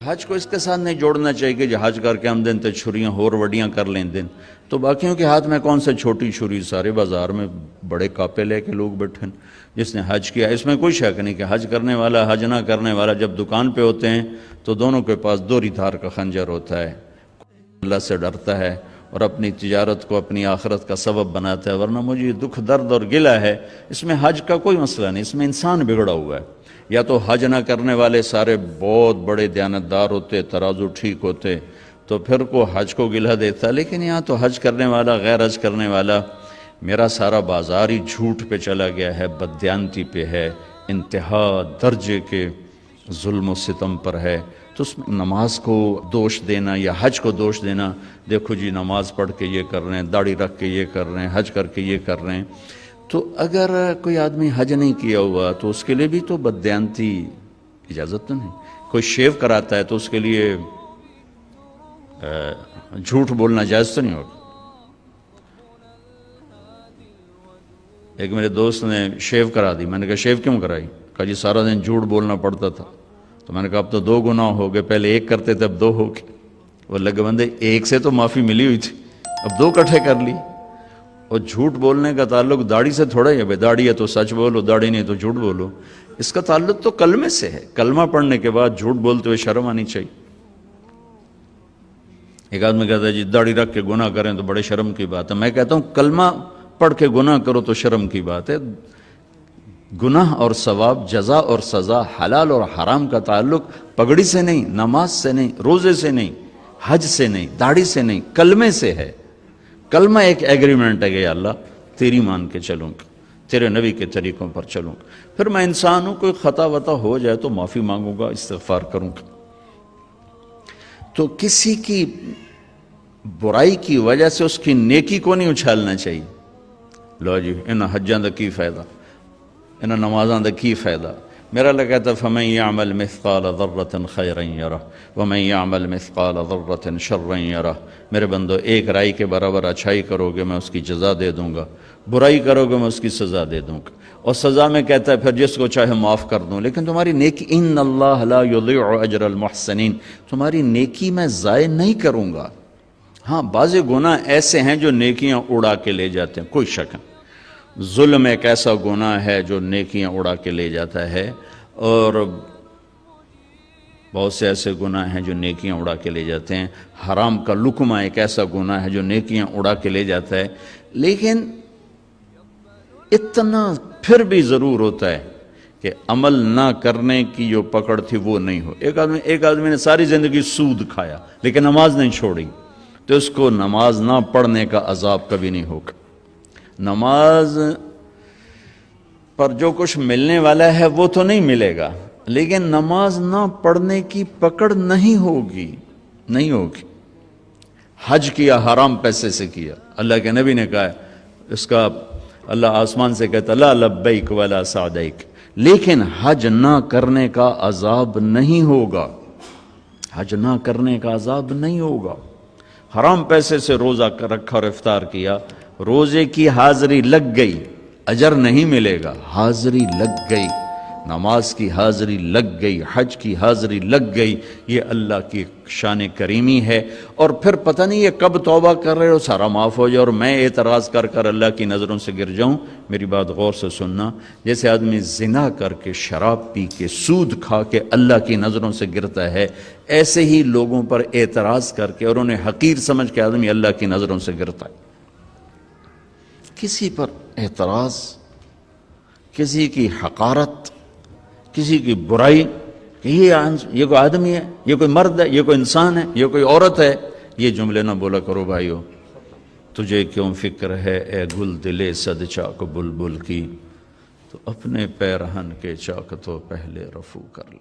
حج کو اس کے ساتھ نہیں جوڑنا چاہیے کہ جو حج کر کے ہم دن تے چھریاں ہور وڈیاں کر لیں دن تو باقیوں کے ہاتھ میں کون سے چھوٹی چھری، سارے بازار میں بڑے کاپے لے کے لوگ بیٹھے ہیں۔ جس نے حج کیا اس میں کوئی شک نہیں کہ حج کرنے والا حج نہ کرنے والا جب دکان پہ ہوتے ہیں تو دونوں کے پاس دوری دھار کا خنجر ہوتا ہے، اللہ سے ڈرتا ہے اور اپنی تجارت کو اپنی آخرت کا سبب بناتا ہے۔ ورنہ مجھے یہ دکھ درد اور گلہ ہے، اس میں حج کا کوئی مسئلہ نہیں، اس میں انسان بگڑا ہوا ہے۔ یا تو حج نہ کرنے والے سارے بہت بڑے دیانتدار ہوتے، ترازو ٹھیک ہوتے تو پھر کو حج کو گلہ دیتا، لیکن یہاں تو حج کرنے والا غیر حج کرنے والا، میرا سارا بازار ہی جھوٹ پہ چلا گیا ہے، بددیانتی پہ ہے، انتہا درجے کے ظلم و ستم پر ہے۔ تو اس میں نماز کو دوش دینا یا حج کو دوش دینا، دیکھو جی نماز پڑھ کے یہ کر رہے ہیں، داڑھی رکھ کے یہ کر رہے ہیں، حج کر کے یہ کر رہے ہیں، تو اگر کوئی آدمی حج نہیں کیا ہوا تو اس کے لیے بھی تو بددیانتی اجازت تو نہیں۔ کوئی شیو کراتا ہے تو اس کے لیے جھوٹ بولنا جائز تو نہیں ہوگا۔ ایک میرے دوست نے شیو کرا دی، میں نے کہا شیو کیوں کرائی؟ کہا جی سارا دن جھوٹ بولنا پڑتا تھا۔ تو میں نے کہا اب تو 2 گناہ ہو گئے، پہلے 1 کرتے تھے اب 2 ہو گئے۔ وہ لگے بندے 1 سے تو معافی ملی ہوئی تھی، اب 2 اکٹھے کر لی۔ اور جھوٹ بولنے کا تعلق داڑھی سے تھوڑا ہی ہے، بھائی داڑھی ہے تو سچ بولو، داڑھی نہیں تو جھوٹ بولو۔ اس کا تعلق تو کلمے سے ہے، کلمہ پڑھنے کے بعد جھوٹ بولتے ہوئے شرم آنی چاہیے۔ ایک آدمی کہتا ہے جی داڑھی رکھ کے گناہ کریں تو بڑے شرم کی بات ہے۔ میں کہتا ہوں کلمہ پڑھ کے گناہ کرو تو شرم کی بات ہے۔ گناہ اور ثواب، جزا اور سزا، حلال اور حرام کا تعلق پگڑی سے نہیں، نماز سے نہیں، روزے سے نہیں، حج سے نہیں، داڑھی سے نہیں، کلمے سے ہے۔ کلمہ ایک ایگریمنٹ ہے کہ یا اللہ تیری مان کے چلوں گا، تیرے نبی کے طریقوں پر چلوں گا، پھر میں انسان ہوں، کوئی خطا وطا ہو جائے تو معافی مانگوں گا، استغفار کروں گا۔ تو کسی کی برائی کی وجہ سے اس کی نیکی کو نہیں اچھالنا چاہیے۔ لو جی انہاں حجاں دا کی فائدہ، انہاں نمازاں دا کی فائدہ۔ میرا اللہ کہتا ہے فَمَن يَعْمَلْ مِثْقَالَ ذَرَّةٍ خَيْرًا يَرَهُ وَمَن يَعْمَلْ مِثْقَالَ ذَرَّةٍ شَرًّا يَرَهُ۔ میرے بندو ایک رائی کے برابر اچھائی کرو گے میں اس کی جزا دے دوں گا، برائی کرو گے میں اس کی سزا دے دوں گا، اور سزا میں کہتا ہے پھر جس کو چاہے معاف کر دوں، لیکن تمہاری نیکی ان اللہ لا یضیع اجر المحسنین، تمہاری نیکی میں ضائع نہیں کروں گا۔ ہاں بعض گناہ ایسے ہیں جو نیکیاں اڑا کے لے جاتے ہیں، کوئی شک نہیں۔ ظلم ایک ایسا گناہ ہے جو نیکیاں اڑا کے لے جاتا ہے، اور بہت سے ایسے گناہ ہیں جو نیکیاں اڑا کے لے جاتے ہیں۔ حرام کا لقمہ ایک ایسا گناہ ہے جو نیکیاں اڑا کے لے جاتا ہے، لیکن اتنا پھر بھی ضرور ہوتا ہے کہ عمل نہ کرنے کی جو پکڑ تھی وہ نہیں ہو۔ ایک آدمی نے ساری زندگی سود کھایا لیکن نماز نہیں چھوڑی، تو اس کو نماز نہ پڑھنے کا عذاب کبھی نہیں ہوگا۔ نماز پر جو کچھ ملنے والا ہے وہ تو نہیں ملے گا، لیکن نماز نہ پڑھنے کی پکڑ نہیں ہوگی، نہیں ہوگی۔ حج کیا حرام پیسے سے کیا، اللہ کے نبی نے کہا ہے اس کا اللہ آسمان سے کہتا لا لبیک ولا سعدیک، لیکن حج نہ کرنے کا عذاب نہیں ہوگا، حج نہ کرنے کا عذاب نہیں ہوگا۔ حرام پیسے سے روزہ رکھا اور افطار کیا، روزے کی حاضری لگ گئی، اجر نہیں ملے گا، حاضری لگ گئی، نماز کی حاضری لگ گئی، حج کی حاضری لگ گئی، یہ اللہ کی شان کریمی ہے۔ اور پھر پتہ نہیں یہ کب توبہ کر رہے ہو سارا معاف ہو جائے اور میں اعتراض کر کر اللہ کی نظروں سے گر جاؤں۔ میری بات غور سے سننا، جیسے آدمی زنا کر کے، شراب پی کے، سود کھا کے اللہ کی نظروں سے گرتا ہے، ایسے ہی لوگوں پر اعتراض کر کے اور انہیں حقیر سمجھ کے آدمی اللہ کی نظروں سے گرتا ہے۔ کسی پر اعتراض، کسی کی حقارت، کسی کی برائی کہ یہ کوئی آدمی ہے، یہ کوئی مرد ہے، یہ کوئی انسان ہے، یہ کوئی عورت ہے، یہ جملے نہ بولا کرو بھائیو۔ تجھے کیوں فکر ہے اے گل دلے صد چاک بلبل کی، تو اپنے پیرہن کے چاک تو پہلے رفو کر لے۔